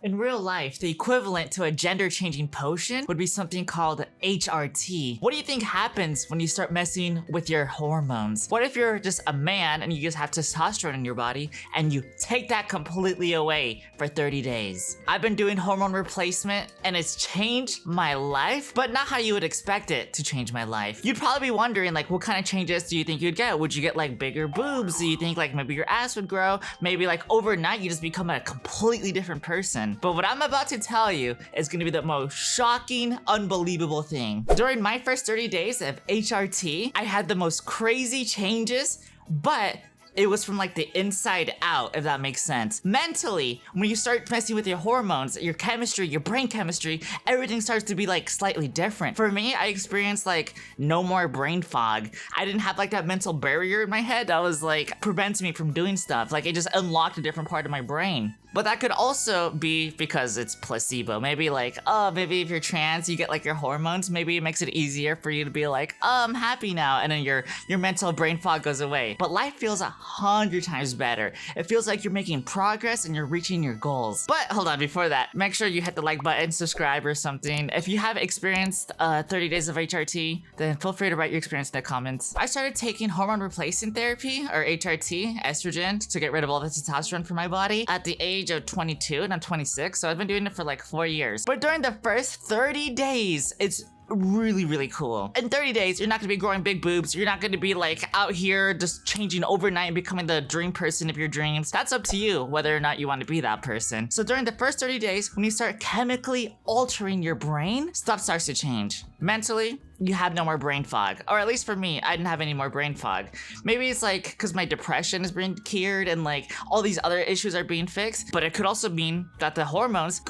In real life, the equivalent to a gender-changing potion would be something called HRT. What do you think happens when you start messing with your hormones? What if you're just a man and you just have testosterone in your body and you take that completely away for 30 days? I've been doing hormone replacement and it's changed my life, but not how you would expect it to change my life. You'd probably be wondering, like, what kind of changes do you think you'd get? Would you get like bigger boobs? Do you think like maybe your ass would grow? Maybe like overnight you just become a completely different person. But what I'm about to tell you is gonna be the most shocking, unbelievable thing. During my first 30 days of HRT, I had the most crazy changes, but it was from like the inside out, if that makes sense. Mentally, when you start messing with your hormones, your chemistry, your brain chemistry, everything starts to be like slightly different. For me, I experienced like no more brain fog. I didn't have like that mental barrier in my head that was like prevents me from doing stuff. Like it just unlocked a different part of my brain. But that could also be because it's placebo. Maybe like, oh, maybe if you're trans, you get like your hormones, maybe it makes it easier for you to be like, oh, I'm happy now. And then your mental brain fog goes away. But life feels 100 times better. It feels like you're making progress and you're reaching your goals. But hold on, before that, make sure you hit the like button, subscribe or something. If you have experienced 30 days of HRT, then feel free to write your experience in the comments. I started taking hormone replacement therapy, or HRT, estrogen, to get rid of all the testosterone from my body at the age of 22 and I'm 26, so I've been doing it for like 4 years. But during the first 30 days, it's really cool. In 30 days, you're not gonna be growing big boobs. You're not gonna be like out here just changing overnight and becoming the dream person of your dreams. That's up to you whether or not you want to be that person. So during the first 30 days, when you start chemically altering your brain, stuff starts to change. Mentally, you have no more brain fog. Or at least for me, I didn't have any more brain fog. Maybe it's like because my depression is being cured and like all these other issues are being fixed, but it could also mean that the hormones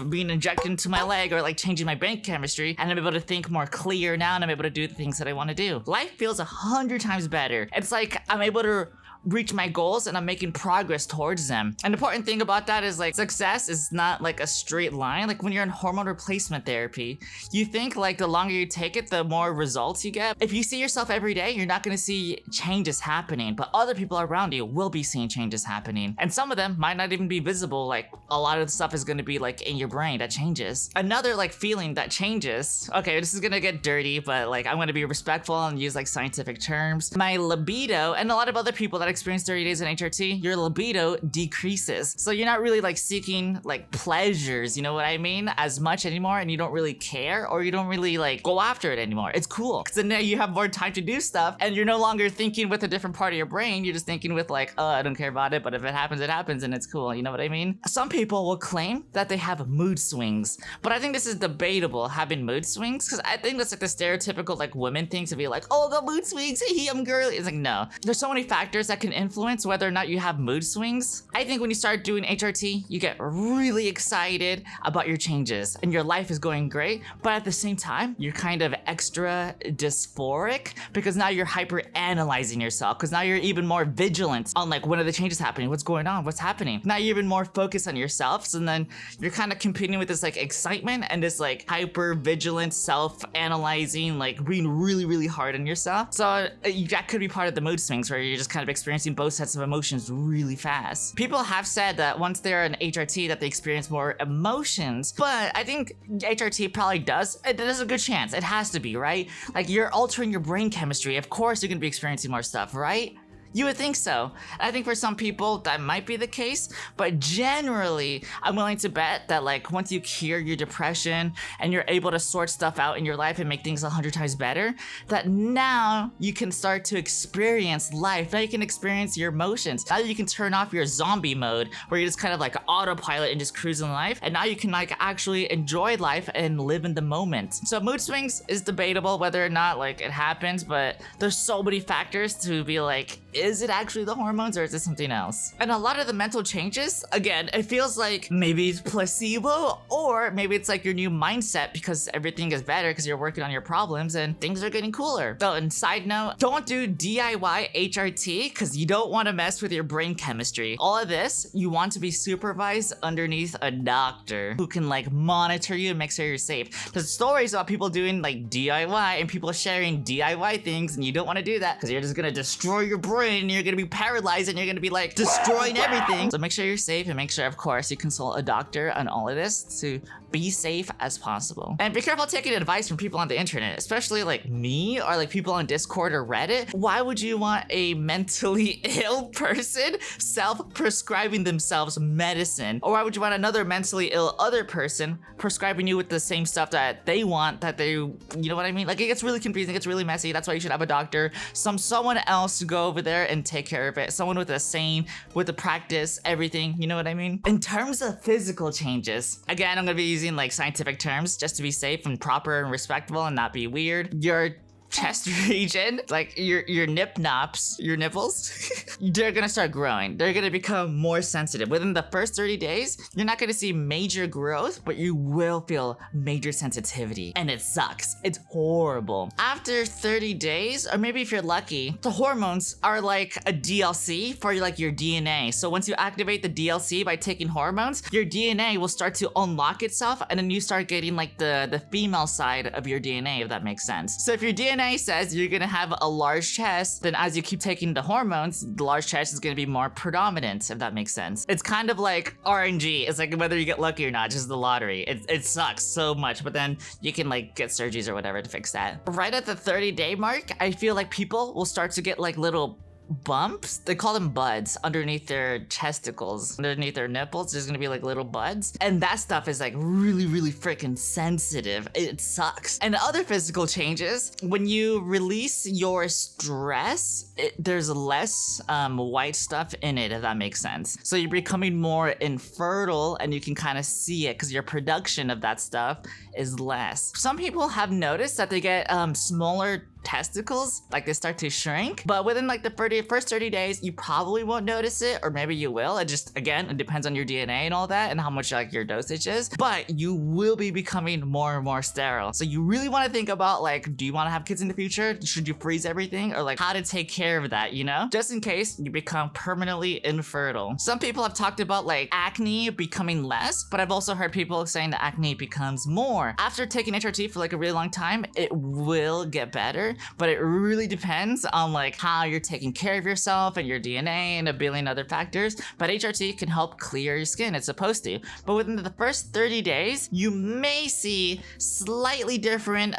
being injected into my leg or like changing my brain chemistry, and I'm able to think more clear now and I'm able to do the things that I want to do. Life feels 100 times better. It's like I'm able to reach my goals and I'm making progress towards them. An important thing about that is like success is not like a straight line. Like when you're in hormone replacement therapy, you think like the longer you take it, the more results you get. If you see yourself every day, you're not gonna see changes happening, but other people around you will be seeing changes happening. And some of them might not even be visible. Like a lot of the stuff is gonna be like in your brain that changes. Another like feeling that changes, okay, this is gonna get dirty, but like I'm gonna be respectful and use like scientific terms. My libido, and a lot of other people that experience 30 days in HRT, your libido decreases. So you're not really like seeking like pleasures, you know what I mean, as much anymore, and you don't really care, or you don't really like go after it anymore. It's cool, because then now you have more time to do stuff, and you're no longer thinking with a different part of your brain. You're just thinking with like, oh, I don't care about it, but if it happens and it's cool, you know what I mean? Some people will claim that they have mood swings, but I think this is debatable, having mood swings, because I think that's like the stereotypical like women thing to be like, oh, the mood swings, I'm girly. It's like, no, there's so many factors that can influence whether or not you have mood swings. I think when you start doing HRT, you get really excited about your changes and your life is going great, but at the same time, you're kind of extra dysphoric because now you're hyper analyzing yourself, because now you're even more vigilant on like, when are the changes happening? What's going on? What's happening? Now you're even more focused on yourself. So then you're kind of competing with this like excitement and this like hyper vigilant self-analyzing, like being really hard on yourself. So that could be part of the mood swings where you're just kind of experiencing both sets of emotions really fast. People have said that once they're in HRT that they experience more emotions, but I think HRT probably does. There's a good chance. It has to be, right? Like you're altering your brain chemistry. Of course you're gonna be experiencing more stuff, right? You would think so. I think for some people that might be the case, but generally I'm willing to bet that like once you cure your depression and you're able to sort stuff out in your life and make things 100 times better, that now you can start to experience life. Now you can experience your emotions. Now you can turn off your zombie mode where you're just kind of like autopilot and just cruising life. And now you can like actually enjoy life and live in the moment. So mood swings is debatable whether or not like it happens, but there's so many factors to be like, is it actually the hormones or is it something else? And a lot of the mental changes, again, it feels like maybe it's placebo, or maybe it's like your new mindset because everything is better because you're working on your problems and things are getting cooler. So, and side note, don't do DIY HRT because you don't want to mess with your brain chemistry. All of this, you want to be supervised underneath a doctor who can like monitor you and make sure you're safe. There's stories about people doing like DIY and people sharing DIY things, and you don't want to do that because you're just gonna destroy your brain brain and you're gonna be paralyzed and you're gonna be like destroying everything. So make sure you're safe and make sure, of course, you consult a doctor on all of this to be safe as possible. And be careful taking advice from people on the internet, especially like me or like people on Discord or Reddit. Why would you want a mentally ill person self-prescribing themselves medicine? Or why would you want another mentally ill other person prescribing you with the same stuff that they want, that they, you know what I mean? Like, it gets really confusing, it gets really messy. That's why you should have a doctor, someone else to go over there and take care of it. Someone with with the practice, everything, you know what I mean? In terms of physical changes, again, I'm gonna be using like scientific terms just to be safe and proper and respectable and not be weird. Your chest region, like your nip-nops, your nipples, they're gonna start growing. They're gonna become more sensitive. Within the first 30 days, you're not gonna see major growth, but you will feel major sensitivity. And it sucks. It's horrible. After 30 days, or maybe if you're lucky, the hormones are like a DLC for like your DNA. So once you activate the DLC by taking hormones, your DNA will start to unlock itself, and then you start getting like the female side of your DNA, if that makes sense. So if your DNA says you're gonna have a large chest, then as you keep taking the hormones, the large chest is gonna be more predominant, if that makes sense. It's kind of like RNG. It's like whether you get lucky or not, just the lottery. It sucks so much, but then you can like get surgeries or whatever to fix that. Right at the 30-day mark, I feel like people will start to get like little bumps. They call them buds underneath their testicles, underneath their nipples. There's gonna be like little buds, and that stuff is like really freaking sensitive. It sucks. And other physical changes, when you release your stress, there's less white stuff in it, if that makes sense. So you're becoming more infertile, and you can kind of see it because your production of that stuff is less. Some people have noticed that they get smaller testicles, like they start to shrink, but within like the first 30 days, you probably won't notice it, or maybe you will. It just, again, it depends on your DNA and all that and how much like your dosage is, but you will be becoming more and more sterile. So you really want to think about like, do you want to have kids in the future? Should you freeze everything? Or like how to take care of that, you know? Just in case you become permanently infertile. Some people have talked about like acne becoming less, but I've also heard people saying that acne becomes more. After taking HRT for like a really long time, it will get better, but it really depends on like how you're taking care of yourself and your DNA and a billion other factors. But HRT can help clear your skin. It's supposed to. But within the first 30 days, you may see slightly different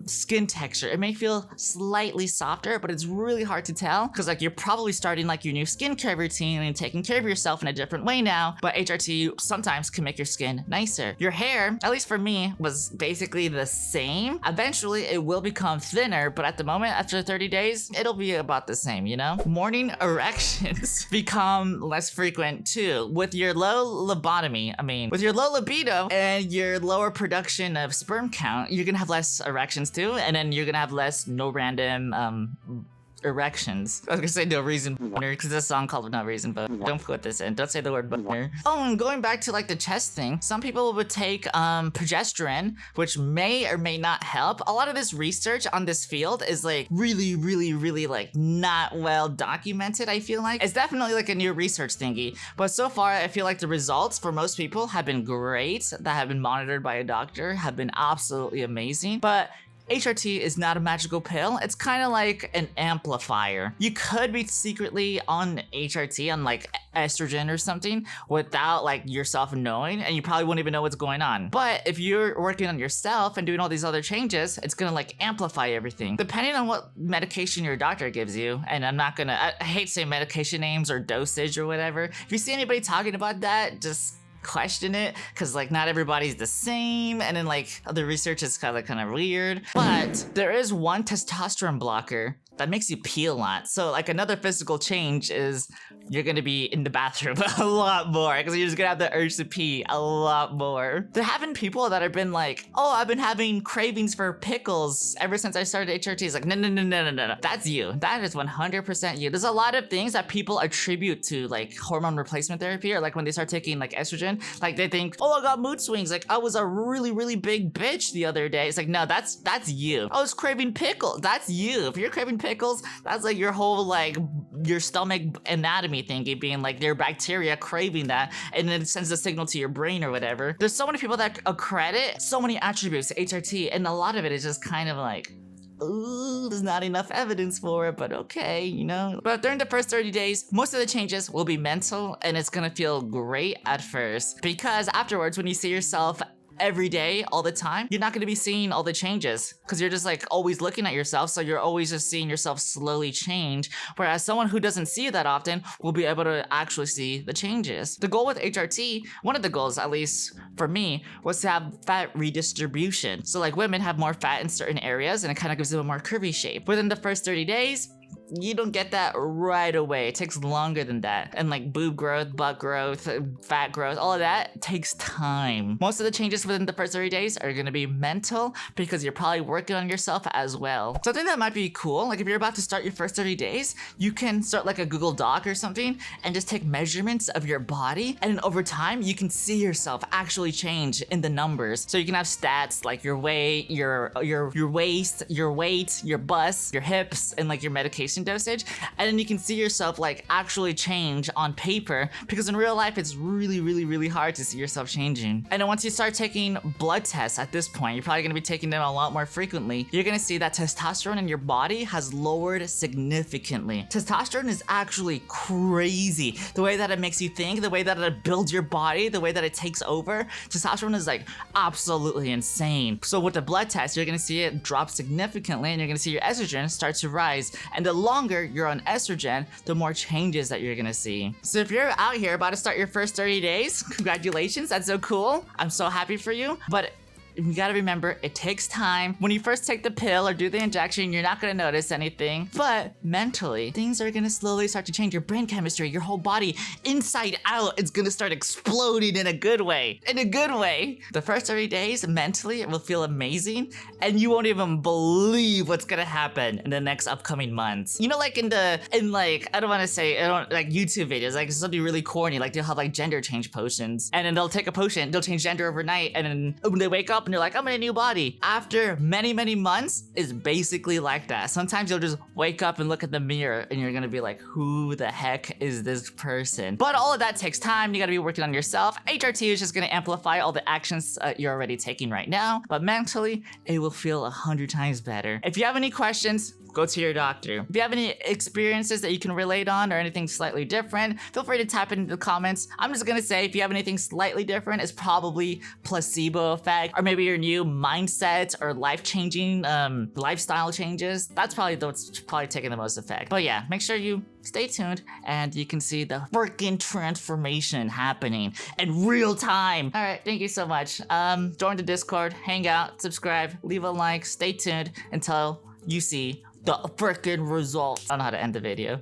skin texture. It may feel slightly softer, but it's really hard to tell because like you're probably starting like your new skincare routine and taking care of yourself in a different way now. But HRT sometimes can make your skin nicer. Your hair, at least for me, was basically the same. Eventually, it will become thinner, but at the moment, after 30 days, it'll be about the same, you know? Morning erections become less frequent too. With your low with your low libido and your lower production of sperm count, you're gonna have less erections too, and then you're gonna have no random erections. I was gonna say no reason boner because there's a song called No Reason, but don't put this in. Don't say the word boner. Oh, and going back to like the chest thing, some people would take progesterone, which may or may not help. A lot of this research on this field is like really like not well documented. I feel like it's definitely like a new research thingy, but so far I feel like the results for most people have been great, that have been monitored by a doctor, have been absolutely amazing. But HRT is not a magical pill. It's kind of like an amplifier. You could be secretly on HRT, on like estrogen or something, without like yourself knowing, and you probably won't even know what's going on. But if you're working on yourself and doing all these other changes, it's gonna like amplify everything. Depending on what medication your doctor gives you, and I hate saying medication names or dosage or whatever. If you see anybody talking about that, just question it, because like not everybody's the same, and then like other research is kind of weird. But there is one testosterone blocker that makes you pee a lot. So like another physical change is you're gonna be in the bathroom a lot more because you're just gonna have the urge to pee a lot more. There have been people that have been like, oh, I've been having cravings for pickles ever since I started HRT. It's like, no. That's you. That is 100% you. There's a lot of things that people attribute to like hormone replacement therapy, or like when they start taking like estrogen, like they think, oh, I got mood swings. Like I was a really big bitch the other day. It's like, no, that's you. I was craving pickles. That's you. If you're craving pickles, that's like your whole like your stomach anatomy thingy being like their bacteria craving that, and then it sends a signal to your brain or whatever. There's so many people that accredit so many attributes to HRT, and a lot of it is just kind of like ooh, there's not enough evidence for it, but okay, you know. But during the first 30 days, most of the changes will be mental, and it's gonna feel great at first, because afterwards, when you see yourself every day, all the time, you're not going to be seeing all the changes because you're just like always looking at yourself. So you're always just seeing yourself slowly change. Whereas someone who doesn't see you that often will be able to actually see the changes. The goal with HRT, one of the goals, at least for me, was to have fat redistribution. So like women have more fat in certain areas and it kind of gives them a more curvy shape. Within the first 30 days, you don't get that right away. It takes longer than that. And like boob growth, butt growth, fat growth, all of that takes time. Most of the changes within the first 30 days are gonna be mental because you're probably working on yourself as well. Something that might be cool, like if you're about to start your first 30 days, you can start like a Google Doc or something and just take measurements of your body. And then over time, you can see yourself actually change in the numbers. So you can have stats like your weight, your waist, your weight, your bust, your hips, and like your medication dosage, and then you can see yourself like actually change on paper, because in real life it's really hard to see yourself changing. And then once you start taking blood tests at this point, you're probably going to be taking them a lot more frequently, you're going to see that testosterone in your body has lowered significantly. Testosterone is actually crazy. The way that it makes you think, the way that it builds your body, the way that it takes over, testosterone is like absolutely insane. So with the blood test, you're going to see it drop significantly, and you're going to see your estrogen start to rise. And the longer you're on estrogen, the more changes that you're gonna see. So if you're out here about to start your first 30 days, congratulations, that's so cool. I'm so happy for you, but you gotta remember, it takes time. When you first take the pill or do the injection, you're not gonna notice anything. But mentally, things are gonna slowly start to change. Your brain chemistry, your whole body, inside out, it's gonna start exploding in a good way. In a good way. The first 30 days, mentally, it will feel amazing. And you won't even believe what's gonna happen in the next upcoming months. You know, like I don't wanna say, like YouTube videos, like something really corny, like they'll have like gender change potions. And then they'll take a potion, they'll change gender overnight, and then when they wake up, and you're like, I'm in a new body. After many months, it's basically like that. Sometimes you'll just wake up and look at the mirror and you're gonna be like, who the heck is this person? But all of that takes time. You gotta be working on yourself. HRT is just gonna amplify all the actions you're already taking right now, but mentally, it will feel 100 times better. If you have any questions, go to your doctor. If you have any experiences that you can relate on or anything slightly different, feel free to type it into the comments. I'm just gonna say, if you have anything slightly different, it's probably placebo effect, or maybe your new mindset or life-changing lifestyle changes. That's probably what's probably taking the most effect. But yeah, make sure you stay tuned and you can see the freaking transformation happening in real time. All right, thank you so much. Join the Discord, hang out, subscribe, leave a like, stay tuned until you see the freaking results. I don't know how to end the video.